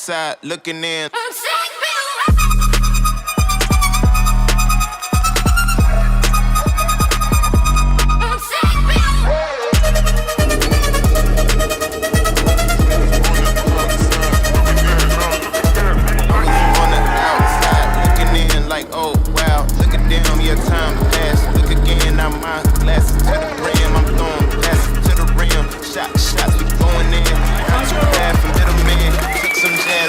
outside looking in. On the outside looking in like, oh wow, look at them, your time passed. Look again, now my glasses to the brim. I'm throwing passes to the rim. Shots, we going in. Not too bad for middleman. Took some jazz.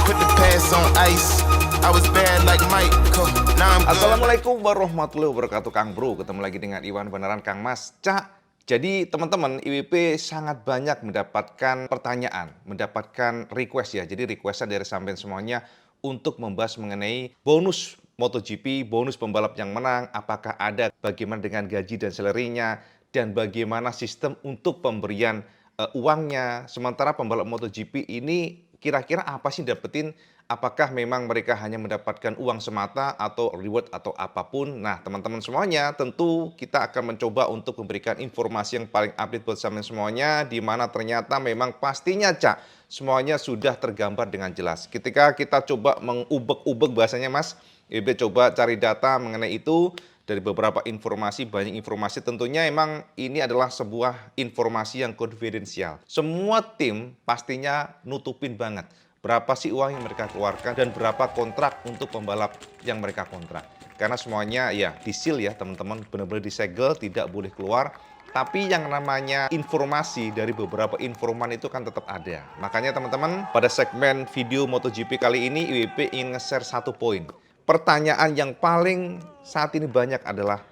Put the pass on ice. I was bad like Michael. Now I'm good. Assalamualaikum warahmatullahi wabarakatuh, Kang Bro. Ketemu lagi dengan Iwan beneran Kang Mas. Cak, jadi teman-teman IWP sangat banyak mendapatkan pertanyaan, mendapatkan request ya. Jadi requestnya dari sampean semuanya untuk membahas mengenai bonus MotoGP, bonus pembalap yang menang, apakah ada, bagaimana dengan gaji dan salary-nya, dan bagaimana sistem untuk pemberian uangnya. Sementara pembalap MotoGP ini kira-kira apa sih dapetin? Apakah memang mereka hanya mendapatkan uang semata atau reward atau apapun? Nah, teman-teman semuanya, tentu kita akan mencoba untuk memberikan informasi yang paling update buat sampean semuanya, di mana ternyata memang pastinya, Cak, semuanya sudah tergambar dengan jelas. Ketika kita coba mengubek-ubek bahasanya, Mas, Ibe coba cari data mengenai itu dari beberapa informasi, banyak informasi. Tentunya emang ini adalah sebuah informasi yang konfidensial. Semua tim pastinya nutupin banget berapa sih uang yang mereka keluarkan dan berapa kontrak untuk pembalap yang mereka kontrak. Karena semuanya ya disil ya teman-teman, benar-benar disegel, tidak boleh keluar. Tapi yang namanya informasi dari beberapa informan itu kan tetap ada. Makanya teman-teman, pada segmen video MotoGP kali ini IWP ingin nge-share satu poin. Pertanyaan yang paling saat ini banyak adalah,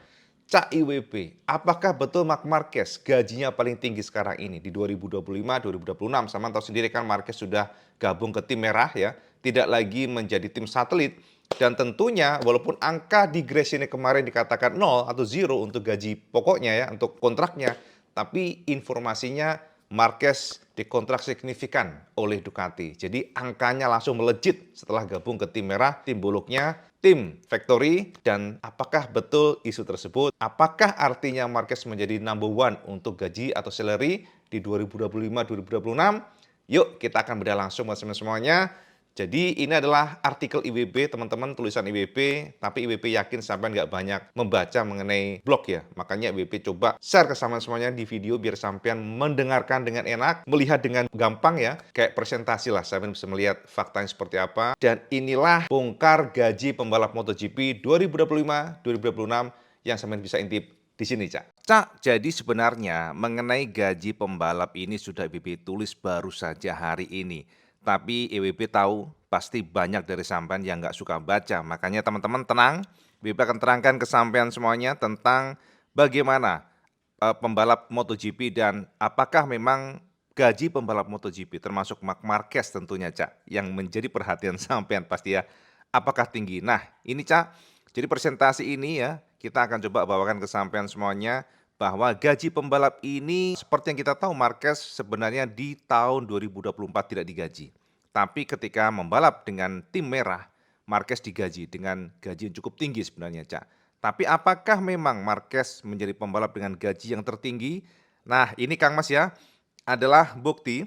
Cak IWP, apakah betul Marc Marquez gajinya paling tinggi sekarang ini di 2025-2026? Sama tahu sendiri kan Marquez sudah gabung ke tim merah ya, tidak lagi menjadi tim satelit. Dan tentunya walaupun angka di Grace ini kemarin dikatakan 0 atau 0 untuk gaji pokoknya ya, untuk kontraknya, tapi informasinya Marquez dikontrak signifikan oleh Ducati. Jadi angkanya langsung melejit setelah gabung ke tim merah, tim buluknya, tim Factory. Dan apakah betul isu tersebut? Apakah artinya Marquez menjadi number one untuk gaji atau salary di 2025-2026? Yuk kita akan bedah langsung bersama semuanya. Jadi ini adalah artikel IWP teman-teman, tulisan IWP, tapi IWP yakin sampean nggak banyak membaca mengenai blog ya. Makanya IWP coba share ke sampean semuanya di video biar sampean mendengarkan dengan enak, melihat dengan gampang ya, kayak presentasi lah, sampean bisa melihat faktanya seperti apa. Dan inilah bongkar gaji pembalap MotoGP 2025-2026 yang sampean bisa intip di sini, Cak. Cak, jadi sebenarnya mengenai gaji pembalap ini sudah IWP tulis baru saja hari ini. Tapi IWP tahu pasti banyak dari sampean yang nggak suka baca. Makanya teman-teman tenang, IWP akan terangkan ke sampean semuanya tentang bagaimana pembalap MotoGP dan apakah memang gaji pembalap MotoGP termasuk Marc Marquez tentunya, Cak, yang menjadi perhatian sampean pasti ya. Apakah tinggi? Nah, ini Cak, jadi presentasi ini ya, kita akan coba bawakan ke sampean semuanya bahwa gaji pembalap ini seperti yang kita tahu Marquez sebenarnya di tahun 2024 tidak digaji. Tapi ketika membalap dengan tim merah, Marquez digaji dengan gaji yang cukup tinggi sebenarnya, Cak. Tapi apakah memang Marquez menjadi pembalap dengan gaji yang tertinggi? Nah, ini Kang Mas ya, adalah bukti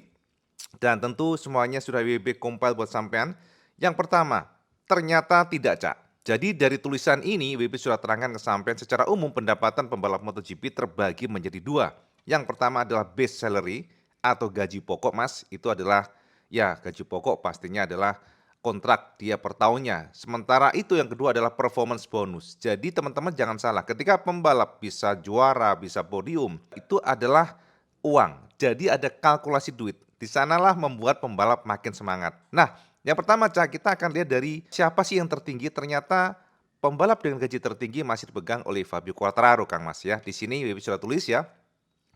dan tentu semuanya sudah IWP compile buat sampean. Yang pertama, ternyata tidak, Cak. Jadi dari tulisan ini, WP sudah terangkan ke sampean secara umum pendapatan pembalap MotoGP terbagi menjadi dua. Yang pertama adalah base salary atau gaji pokok, Mas. Itu adalah, ya gaji pokok pastinya adalah kontrak dia per tahunnya. Sementara itu yang kedua adalah performance bonus. Jadi teman-teman jangan salah, ketika pembalap bisa juara, bisa podium, itu adalah uang. Jadi ada kalkulasi duit. Di sanalah membuat pembalap makin semangat. Nah, yang pertama, Cak, kita akan lihat dari siapa sih yang tertinggi. Ternyata pembalap dengan gaji tertinggi masih dipegang oleh Fabio Quartararo, Kang Mas ya. Di sini WP sudah tulis ya,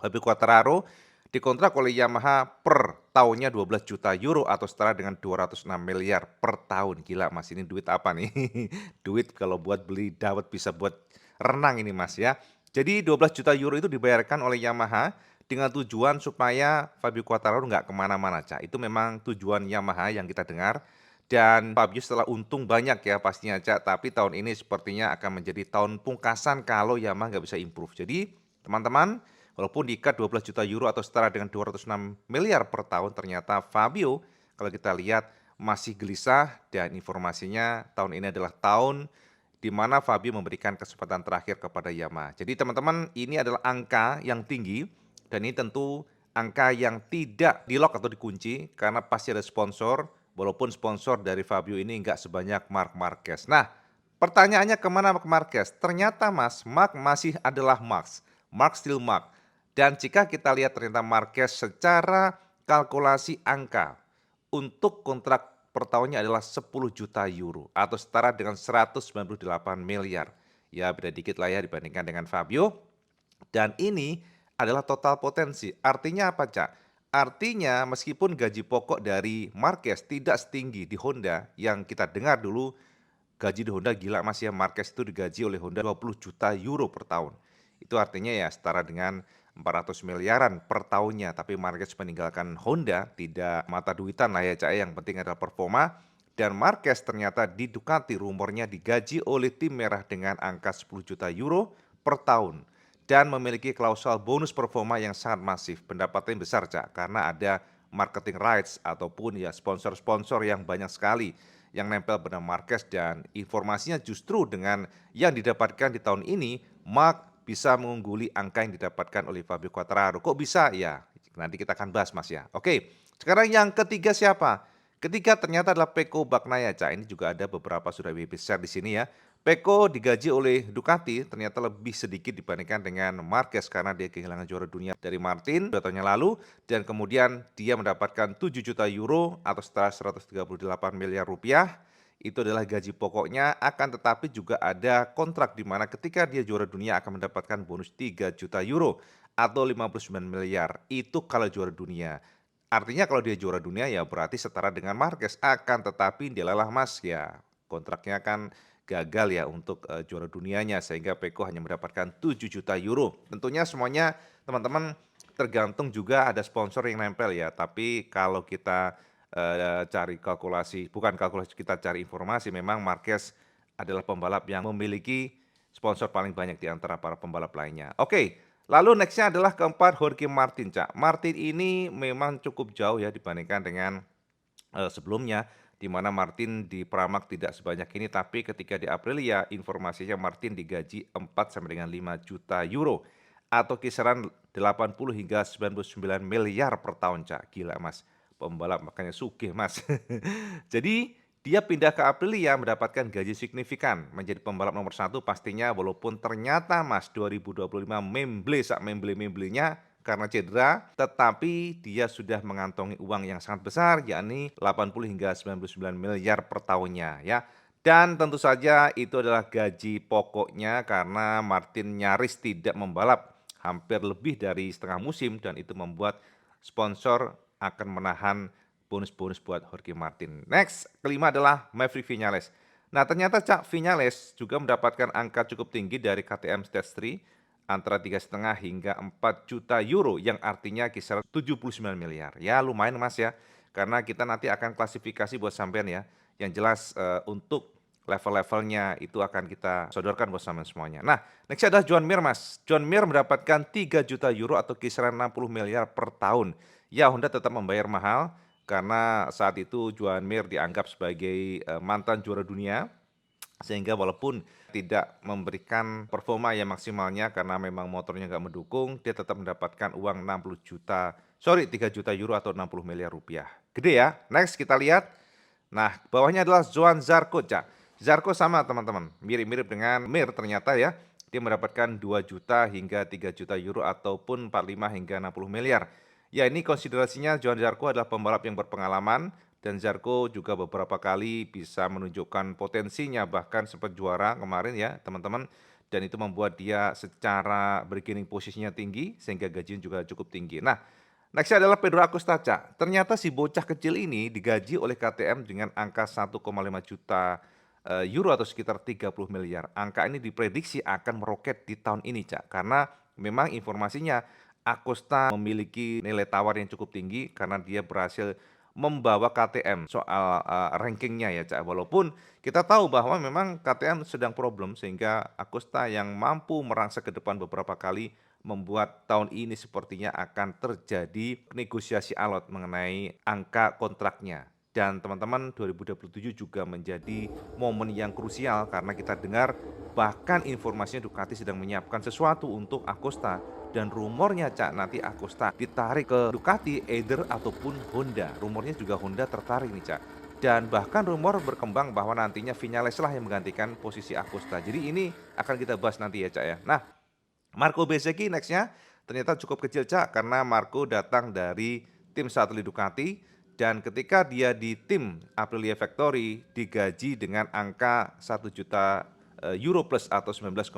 Fabio Quartararo dikontrak oleh Yamaha per tahunnya 12 juta euro atau setara dengan 206 miliar per tahun. Gila Mas, ini duit apa nih? Duit kalau buat beli dawet bisa buat renang ini Mas ya. Jadi 12 juta euro itu dibayarkan oleh Yamaha dengan tujuan supaya Fabio Quartararo nggak kemana-mana, Cak. Itu memang tujuan Yamaha yang kita dengar. Dan Fabio setelah untung banyak ya pastinya Cak, tapi tahun ini sepertinya akan menjadi tahun pungkasan kalau Yamaha nggak bisa improve. Jadi teman-teman, walaupun diikat 12 juta euro atau setara dengan 206 miliar per tahun, ternyata Fabio kalau kita lihat masih gelisah dan informasinya tahun ini adalah tahun di mana Fabio memberikan kesempatan terakhir kepada Yamaha. Jadi teman-teman, ini adalah angka yang tinggi dan ini tentu angka yang tidak di-lock atau dikunci karena pasti ada sponsor, walaupun sponsor dari Fabio ini nggak sebanyak Marc Marquez. Nah, pertanyaannya kemana Marc Marquez? Ternyata Mas, Marc masih adalah Marc. Marc still Marc. Dan jika kita lihat ternyata Marquez secara kalkulasi angka untuk kontrak per tahunnya adalah 10 juta euro atau setara dengan 198 miliar. Ya beda dikit lah ya dibandingkan dengan Fabio. Dan ini adalah total potensi. Artinya apa, Cak? Artinya meskipun gaji pokok dari Marquez tidak setinggi di Honda yang kita dengar dulu, gaji di Honda gila Mas ya, Marquez itu digaji oleh Honda 20 juta euro per tahun. Itu artinya ya setara dengan 400 miliaran per tahunnya. Tapi Marquez meninggalkan Honda tidak mata duitan lah ya Cak, yang penting adalah performa. Dan Marquez ternyata di Ducati rumornya digaji oleh tim merah dengan angka 10 juta euro per tahun. Dan memiliki klausul bonus performa yang sangat masif. Pendapatnya besar Cak, karena ada marketing rights ataupun ya sponsor-sponsor yang banyak sekali yang nempel pada Marquez, dan informasinya justru dengan yang didapatkan di tahun ini, Marc bisa mengungguli angka yang didapatkan oleh Fabio Quartararo. Kok bisa? Ya, nanti kita akan bahas Mas ya. Oke, sekarang yang ketiga siapa? Ketiga ternyata adalah Pecco Bagnaia, Cak. Ini juga ada beberapa sudah besar di sini ya. Pecco digaji oleh Ducati ternyata lebih sedikit dibandingkan dengan Marquez karena dia kehilangan juara dunia dari Martin 2 tahun yang lalu, dan kemudian dia mendapatkan 7 juta euro atau setara 138 miliar rupiah. Itu adalah gaji pokoknya, akan tetapi juga ada kontrak di mana ketika dia juara dunia akan mendapatkan bonus 3 juta euro atau 59 miliar. Itu kalau juara dunia. Artinya kalau dia juara dunia ya berarti setara dengan Marquez, akan tetapi dia lelah Mas ya. Kontraknya kan gagal ya untuk juara dunianya sehingga Pecco hanya mendapatkan 7 juta euro. Tentunya semuanya teman-teman tergantung juga ada sponsor yang nempel ya. Tapi kalau kita cari kalkulasi, bukan kalkulasi, kita cari informasi, memang Marquez adalah pembalap yang memiliki sponsor paling banyak di antara para pembalap lainnya. Oke, lalu nextnya adalah keempat Jorge Martin, Cak. Martin ini memang cukup jauh ya dibandingkan dengan sebelumnya, di mana Martin di Pramac tidak sebanyak ini, tapi ketika di Aprilia informasinya Martin digaji 4 sampai dengan 5 juta euro atau kisaran 80 hingga 99 miliar per tahun, Cak. Gila Mas, pembalap makanya sugih Mas. Jadi dia pindah ke Aprilia mendapatkan gaji signifikan, menjadi pembalap nomor 1 pastinya, walaupun ternyata Mas 2025 memble sak memble-memblenya karena cedera, tetapi dia sudah mengantongi uang yang sangat besar, yakni 80 hingga 99 miliar per tahunnya ya. Dan tentu saja itu adalah gaji pokoknya karena Martin nyaris tidak membalap hampir lebih dari setengah musim, dan itu membuat sponsor akan menahan bonus-bonus buat Jorge Martin. Next, kelima adalah Maverick Viñales. Nah, ternyata Cak Viñales juga mendapatkan angka cukup tinggi dari KTM Stage 3 antara 3,5 hingga 4 juta euro yang artinya kisaran 79 miliar. Ya, lumayan Mas ya. Karena kita nanti akan klasifikasi buat sampean ya. Yang jelas untuk level-levelnya itu akan kita sodorkan buat sampean semuanya. Nah, next adalah Joan Mir Mas. Joan Mir mendapatkan 3 juta euro atau kisaran 60 miliar per tahun. Ya, Honda tetap membayar mahal karena saat itu Joan Mir dianggap sebagai mantan juara dunia, sehingga walaupun tidak memberikan performa yang maksimalnya karena memang motornya nggak mendukung, dia tetap mendapatkan uang 3 juta euro atau 60 miliar rupiah. Gede ya. Next kita lihat. Nah, bawahnya adalah Joan Zarco, Cak. Zarco sama teman-teman, mirip-mirip dengan Mir ternyata ya. Dia mendapatkan 2 juta hingga 3 juta euro ataupun 45 hingga 60 miliar. Ya, ini konsiderasinya Joan Zarco adalah pembalap yang berpengalaman, dan Zarco juga beberapa kali bisa menunjukkan potensinya, bahkan sempat juara kemarin ya teman-teman, dan itu membuat dia secara bargaining posisinya tinggi sehingga gajinya juga cukup tinggi. Nah, next adalah Pedro Acosta, Cak. Ternyata si bocah kecil ini digaji oleh KTM dengan angka 1,5 juta euro atau sekitar 30 miliar. Angka ini diprediksi akan meroket di tahun ini, Cak, karena memang informasinya Acosta memiliki nilai tawar yang cukup tinggi karena dia berhasil membawa KTM soal rankingnya ya Cak. Walaupun kita tahu bahwa memang KTM sedang problem sehingga Agusta yang mampu merangsek ke depan beberapa kali membuat tahun ini sepertinya akan terjadi negosiasi alot mengenai angka kontraknya. Dan teman-teman 2027 juga menjadi momen yang krusial karena kita dengar bahkan informasinya Ducati sedang menyiapkan sesuatu untuk Agusta dan rumornya Cak nanti Agusta ditarik ke Ducati, either ataupun Honda. Rumornya juga Honda tertarik nih Cak. Dan bahkan rumor berkembang bahwa nantinya Vinales lah yang menggantikan posisi Agusta. Jadi ini akan kita bahas nanti ya Cak ya. Nah, Marco Bezzecchi nextnya ternyata cukup kecil Cak karena Marco datang dari tim satelit Ducati dan ketika dia di tim Aprilia Factory digaji dengan angka 1 juta euro plus atau 19,8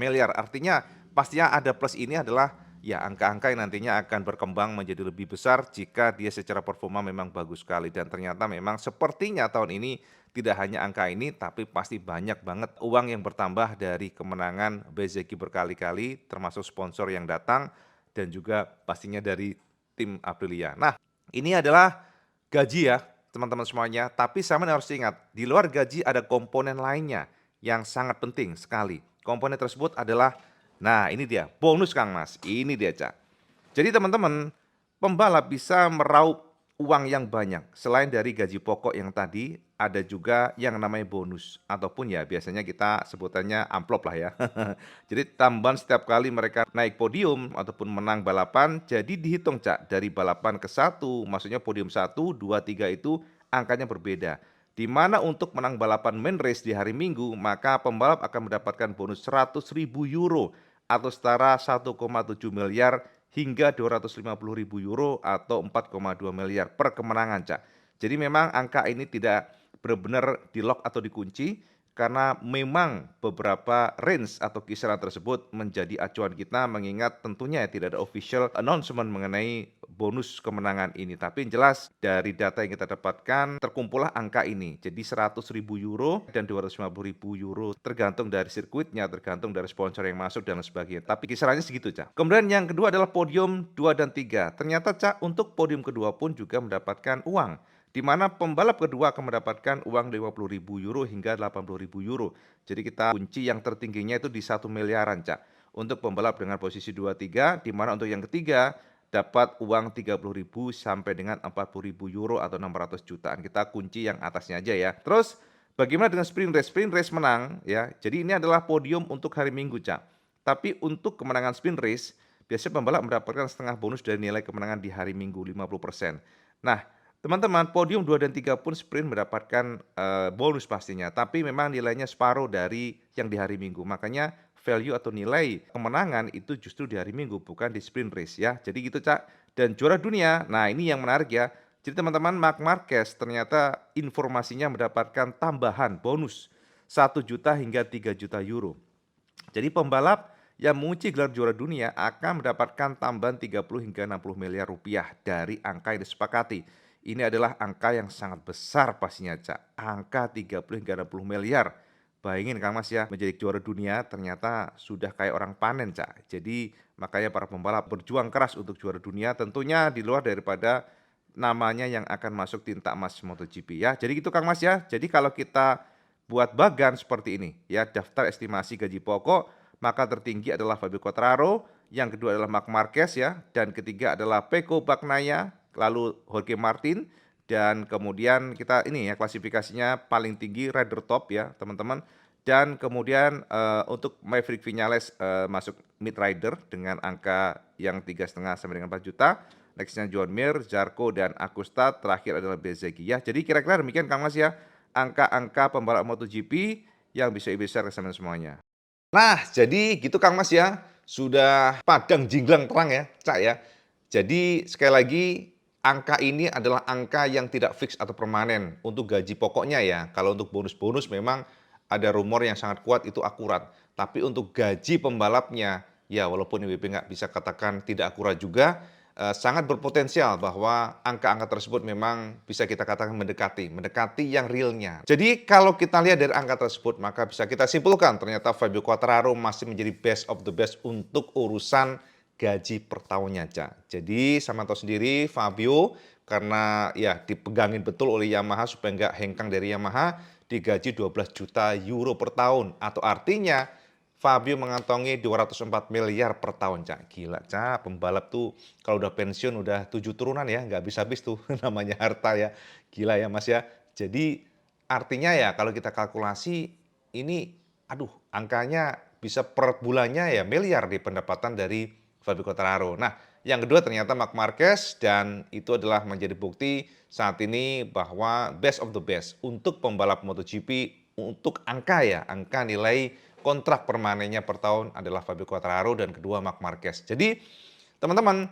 miliar. Artinya pastinya ada plus ini adalah ya angka-angka yang nantinya akan berkembang menjadi lebih besar jika dia secara performa memang bagus sekali. Dan ternyata memang sepertinya tahun ini tidak hanya angka ini tapi pasti banyak banget uang yang bertambah dari kemenangan Bezzecchi berkali-kali termasuk sponsor yang datang dan juga pastinya dari tim Aprilia. Nah, ini adalah gaji ya teman-teman semuanya, tapi sama harus ingat, di luar gaji ada komponen lainnya yang sangat penting sekali. Komponen tersebut adalah, nah ini dia, bonus Kang Mas, ini dia Cak. Jadi teman-teman, pembalap bisa meraup uang yang banyak. Selain dari gaji pokok yang tadi, ada juga yang namanya bonus. Ataupun ya biasanya kita sebutannya amplop lah ya. Jadi tambahan setiap kali mereka naik podium ataupun menang balapan, jadi dihitung Cak dari balapan ke satu, maksudnya podium 1, 2, 3 itu angkanya berbeda. Di mana untuk menang balapan main race di hari Minggu, maka pembalap akan mendapatkan bonus 100.000 euro atau setara 1,7 miliar hingga 250.000 euro atau 4,2 miliar per kemenangan Cak. Jadi memang angka ini tidak benar-benar di lock atau dikunci karena memang beberapa range atau kisaran tersebut menjadi acuan kita mengingat tentunya tidak ada official announcement mengenai bonus kemenangan ini. Tapi yang jelas dari data yang kita dapatkan terkumpullah angka ini. Jadi 100.000 euro dan 250.000 euro tergantung dari sirkuitnya, tergantung dari sponsor yang masuk dan sebagainya. Tapi kisarannya segitu Cak. Kemudian yang kedua adalah podium 2 dan 3. Ternyata Cak untuk podium kedua pun juga mendapatkan uang, di mana pembalap kedua akan mendapatkan uang 50.000 euro hingga 80.000 euro. Jadi kita kunci yang tertingginya itu di 1 miliaran Cak. Untuk pembalap dengan posisi 2-3, di mana untuk yang ketiga dapat uang 30.000 sampai dengan 40.000 euro atau 600 jutaan. Kita kunci yang atasnya aja ya. Terus bagaimana dengan sprint race? Sprint race menang ya. Jadi ini adalah podium untuk hari Minggu Cak. Tapi untuk kemenangan sprint race, biasanya pembalap mendapatkan setengah bonus dari nilai kemenangan di hari Minggu 50%. Nah, teman-teman, podium 2 dan 3 pun sprint mendapatkan bonus pastinya, tapi memang nilainya separuh dari yang di hari Minggu. Makanya value atau nilai kemenangan itu justru di hari Minggu, bukan di sprint race ya. Jadi gitu Cak. Dan juara dunia, nah ini yang menarik ya. Jadi teman-teman, Marc Marquez ternyata informasinya mendapatkan tambahan bonus 1 juta hingga 3 juta euro. Jadi pembalap yang mengunci gelar juara dunia akan mendapatkan tambahan 30 hingga 60 miliar rupiah dari angka yang disepakati. Ini adalah angka yang sangat besar pastinya Cak. Angka 30 hingga 60 miliar. Bayangin Kang Mas ya, menjadi juara dunia ternyata sudah kayak orang panen Cak. Jadi makanya para pembalap berjuang keras untuk juara dunia, tentunya di luar daripada namanya yang akan masuk tinta emas MotoGP ya. Jadi gitu Kang Mas ya. Jadi kalau kita buat bagan seperti ini ya, daftar estimasi gaji pokok, maka tertinggi adalah Fabio Quartararo, yang kedua adalah Marc Marquez ya, dan ketiga adalah Pecco Bagnaia, lalu Jorge Martin, dan kemudian kita ini ya klasifikasinya paling tinggi rider top ya teman-teman. Dan kemudian untuk Maverick Vinales masuk mid rider dengan angka yang 3,5 sampai dengan 4 juta. Nextnya John Mir, Zarco, dan Agusta. Terakhir adalah Bezzecchi ya. Jadi kira-kira demikian Kang Mas ya, angka-angka pembalap MotoGP yang bisa besar kesamaan semuanya. Nah, jadi gitu Kang Mas ya. Sudah padang jinglang terang ya, Cak ya. Jadi sekali lagi angka ini adalah angka yang tidak fix atau permanen untuk gaji pokoknya ya. Kalau untuk bonus-bonus memang ada rumor yang sangat kuat itu akurat. Tapi untuk gaji pembalapnya, ya walaupun IWP nggak bisa katakan tidak akurat juga, sangat berpotensial bahwa angka-angka tersebut memang bisa kita katakan mendekati yang realnya. Jadi kalau kita lihat dari angka tersebut, maka bisa kita simpulkan ternyata Fabio Quartararo masih menjadi best of the best untuk urusan gaji per tahunnya Cak. Jadi sama tahu sendiri Fabio karena ya dipegangin betul oleh Yamaha supaya nggak hengkang dari Yamaha, digaji 12 juta euro per tahun. Atau artinya Fabio mengantongi 204 miliar per tahun, Cak. Gila, Cak. Pembalap tuh kalau udah pensiun udah 7 turunan ya, nggak habis-habis tuh namanya harta ya. Gila ya, Mas ya. Jadi artinya ya kalau kita kalkulasi ini, aduh, angkanya bisa per bulannya ya miliar di pendapatan dari Fabio Quartararo. Nah, yang kedua ternyata Marc Marquez, dan itu adalah menjadi bukti saat ini bahwa best of the best untuk pembalap MotoGP untuk angka ya, angka nilai kontrak permanennya per tahun adalah Fabio Quartararo dan kedua Marc Marquez. Jadi teman-teman,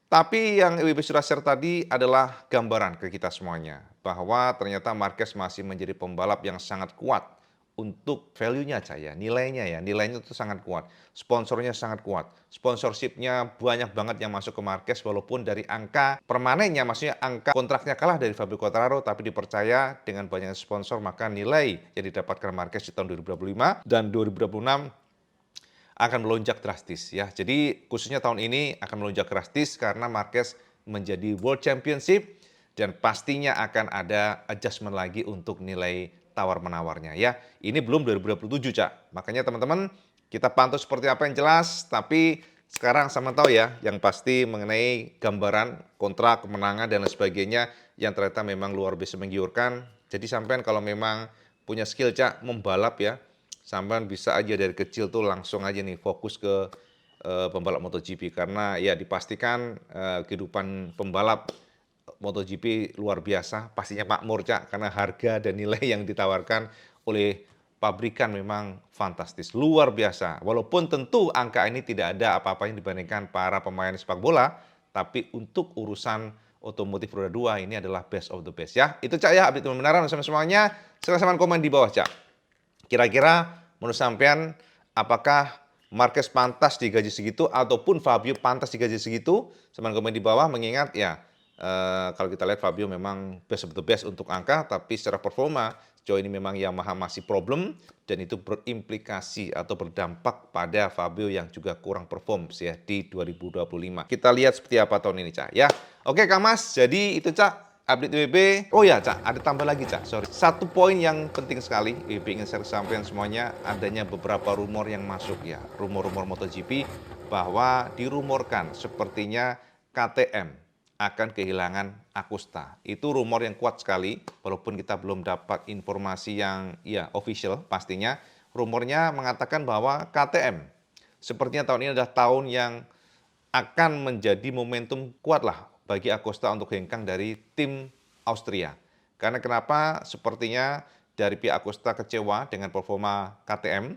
tapi yang WB sudah share tadi adalah gambaran ke kita semuanya bahwa ternyata Marquez masih menjadi pembalap yang sangat kuat untuk value-nya aja ya, nilainya itu sangat kuat, sponsornya sangat kuat, sponsorship-nya banyak banget yang masuk ke Marquez walaupun dari angka permanennya, maksudnya angka kontraknya kalah dari Fabio Quartararo, tapi dipercaya dengan banyaknya sponsor maka nilai yang didapatkan Marquez di tahun 2025 dan 2026 akan melonjak drastis ya. Jadi khususnya tahun ini akan melonjak drastis karena Marquez menjadi World Championship dan pastinya akan ada adjustment lagi untuk nilai tawar-menawarnya ya. Ini belum 2027, Cak. Makanya teman-teman kita pantau seperti apa yang jelas, tapi sekarang sama tahu ya yang pasti mengenai gambaran kontrak, kemenangan dan lain sebagainya yang ternyata memang luar biasa menggiurkan. Jadi sampean kalau memang punya skill, Cak, membalap ya, sampean bisa aja dari kecil tuh langsung aja nih fokus ke pembalap MotoGP karena ya dipastikan kehidupan pembalap MotoGP luar biasa, pastinya makmur, Cak, karena harga dan nilai yang ditawarkan oleh pabrikan memang fantastis, luar biasa. Walaupun tentu angka ini tidak ada apa-apanya dibandingkan para pemain sepak bola, tapi untuk urusan otomotif roda 2 ini adalah best of the best ya. Itu, Cak, ya, update pembenaran sama semuanya. Silahkan komen di bawah, Cak. Kira-kira menurut sampean apakah Marquez pantas digaji segitu ataupun Fabio pantas digaji segitu? Silahkan komen di bawah, mengingat ya kalau kita lihat Fabio memang best of the best untuk angka, tapi secara performa sejauh ini memang Yamaha masih problem dan itu berimplikasi atau berdampak pada Fabio yang juga kurang perform ya di 2025. Kita lihat seperti apa tahun ini, Cak ya. Oke, Kak Mas, jadi itu, Cak, update WB. Oh ya, Cak, ada tambah lagi, Cak, sorry. Satu poin yang penting sekali WB ingin share sampean semuanya, adanya beberapa rumor yang masuk ya, rumor-rumor MotoGP bahwa dirumorkan sepertinya KTM akan kehilangan Agusta. Itu rumor yang kuat sekali, walaupun kita belum dapat informasi yang ya official pastinya. Rumornya mengatakan bahwa KTM sepertinya tahun ini adalah tahun yang akan menjadi momentum kuat lah bagi Agusta untuk hengkang dari tim Austria. Karena kenapa? Sepertinya dari pihak Agusta kecewa dengan performa KTM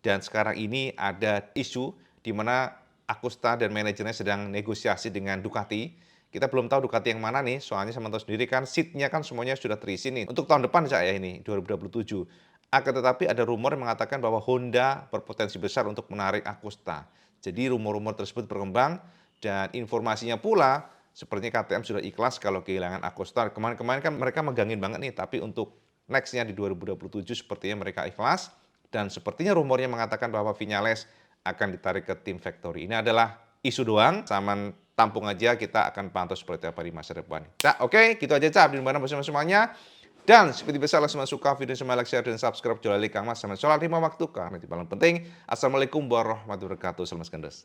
dan sekarang ini ada isu di mana Agusta dan manajernya sedang negosiasi dengan Ducati. Kita belum tahu Ducati yang mana nih, soalnya sama tahu sendiri kan seatnya kan semuanya sudah terisi nih. Untuk tahun depan saya ini, 2027. Akan tetapi ada rumor yang mengatakan bahwa Honda berpotensi besar untuk menarik Agusta. Jadi rumor-rumor tersebut berkembang dan informasinya pula sepertinya KTM sudah ikhlas kalau kehilangan Agusta. Kemarin-kemarin kan mereka megangin banget nih, tapi untuk next-nya di 2027 sepertinya mereka ikhlas. Dan sepertinya rumornya mengatakan bahwa Viñales akan ditarik ke tim Factory. Ini adalah isu doang, sama tampung aja, kita akan pantau seperti apa di masa depan. Cak, oke, gitu aja, Cak, di mana bersama semuanya. Dan seperti biasa, kalau suka video sama like, share, dan subscribe. Jual Kang Mas sama sholat 5 waktu, karena itu paling penting. Assalamualaikum warahmatullahi wabarakatuh. Salam Skandas.